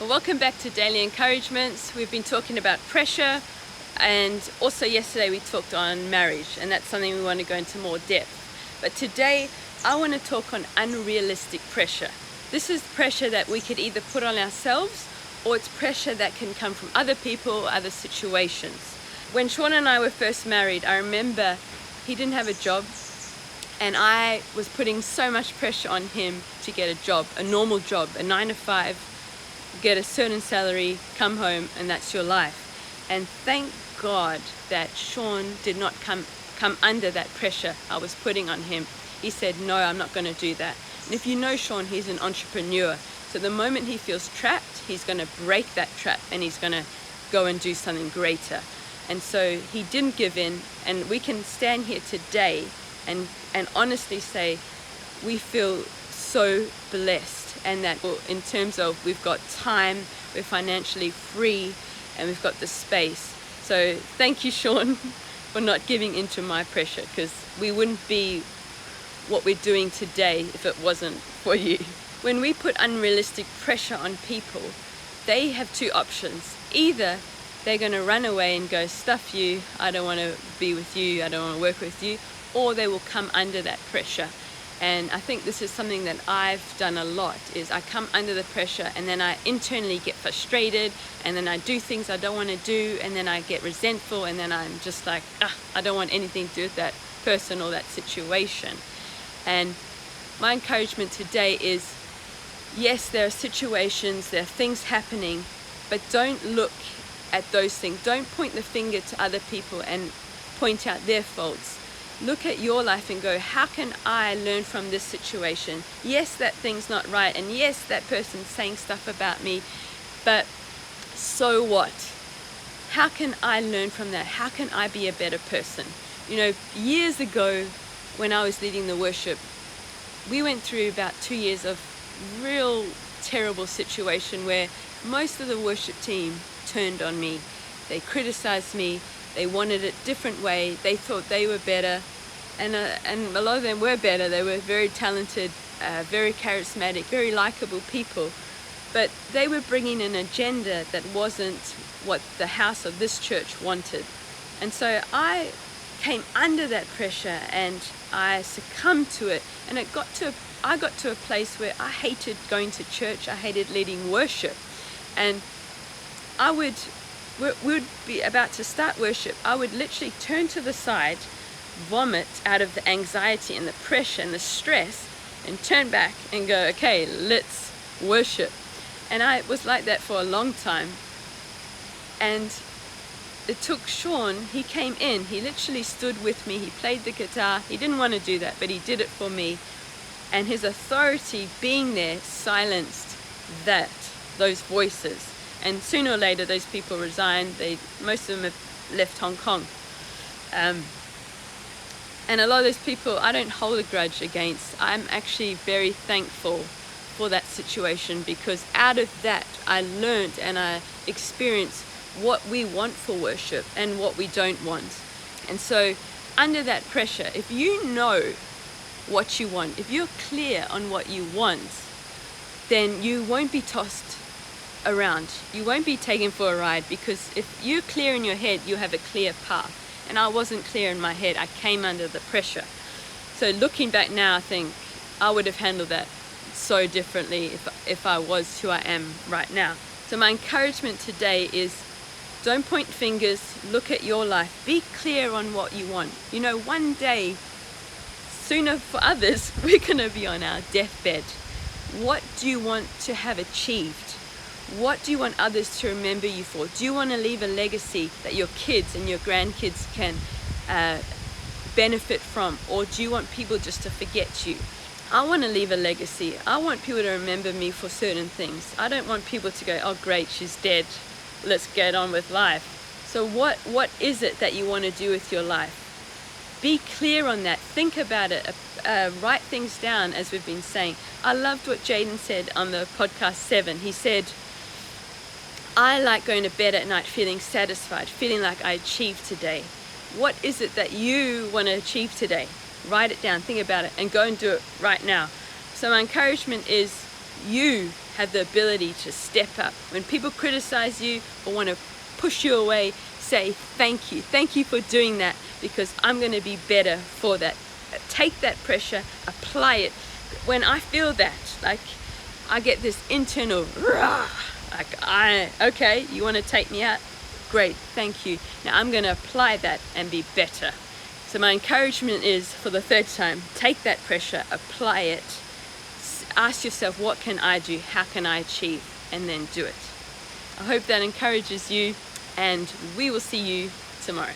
Well, welcome back to Daily Encouragements. We've been talking about pressure, and also yesterday we talked on marriage, and that's something we want to go into more depth. But today I want to talk on unrealistic pressure. This is pressure that we could either put on ourselves, or it's pressure that can come from other people or other situations. When Sean and I were first married, I remember he didn't have a job, and I was putting so much pressure on him to get a job, a normal job, a 9 to 5, get a certain salary, come home, and that's your life. And thank God that Sean did not come under that pressure I was putting on him. He said, no, I'm not going to do that. And if you know Sean, he's an entrepreneur. So the moment he feels trapped, he's going to break that trap and he's going to go and do something greater. And so he didn't give in, and we can stand here today and honestly say we feel so blessed, and that in terms of we've got time, we're financially free, and we've got the space. So thank you, Sean, for not giving into my pressure, because we wouldn't be what we're doing today if it wasn't for you. When we put unrealistic pressure on people, they have two options. Either they're going to run away and go, stuff you, I don't want to be with you, I don't want to work with you, or they will come under that pressure. And I think this is something that I've done a lot, is I come under the pressure and then I internally get frustrated, and then I do things I don't want to do, and then I get resentful, and then I'm just like, I don't want anything to do with that person or that situation. And my encouragement today is, yes, there are situations, there are things happening, but don't look at those things. Don't point the finger to other people and point out their faults. Look at your life and go, how can I learn from this situation? Yes, that thing's not right, and yes, that person's saying stuff about me, but so what? How can I learn from that? How can I be a better person? You know, years ago when I was leading the worship, we went through about 2 years of real terrible situation where most of the worship team turned on me. They criticized me. They wanted it a different way. They thought they were better, and a lot of them were better. They were very talented, very charismatic, very likable people, but they were bringing an agenda that wasn't what the house of this church wanted. And so I came under that pressure and I succumbed to it, and I got to a place where I hated going to church. I hated leading worship, and we would be about to start worship. I would literally turn to the side, vomit out of the anxiety and the pressure and the stress, and turn back and go, okay, let's worship. And I was like that for a long time. And it took Sean, he came in, he literally stood with me, he played the guitar. He didn't want to do that, but he did it for me. And his authority being there silenced those voices. And sooner or later, those people resigned. Most of them have left Hong Kong. And a lot of those people, I don't hold a grudge against. I'm actually very thankful for that situation, because out of that, I learned and I experienced what we want for worship and what we don't want. And so under that pressure, if you know what you want, if you're clear on what you want, then you won't be tossed around. You won't be taken for a ride, because if you're clear in your head, you have a clear path. And I wasn't clear in my head. I came under the pressure. So looking back now, I think I would have handled that so differently if I was who I am right now. So my encouragement today is, don't point fingers, look at your life, be clear on what you want. You know, one day, sooner for others, we're going to be on our deathbed. What do you want to have achieved? What do you want others to remember you for? Do you want to leave a legacy that your kids and your grandkids can benefit from? Or do you want people just to forget you? I want to leave a legacy. I want people to remember me for certain things. I don't want people to go, oh great, she's dead, let's get on with life. So what is it that you want to do with your life? Be clear on that. Think about it. Write things down, as we've been saying. I loved what Jaden said on the podcast 7. He said, I like going to bed at night feeling satisfied, feeling like I achieved today. What is it that you want to achieve today? Write it down, think about it, and go and do it right now. So my encouragement is, you have the ability to step up. When people criticize you or want to push you away, say thank you. Thank you for doing that, because I'm going to be better for that. Take that pressure, apply it. When I feel that, like, I get this internal rah, like, okay, you want to take me out? Great, thank you. Now I'm going to apply that and be better. So my encouragement is, for the third time, take that pressure, apply it. Ask yourself, what can I do? How can I achieve? And then do it. I hope that encourages you, and we will see you tomorrow.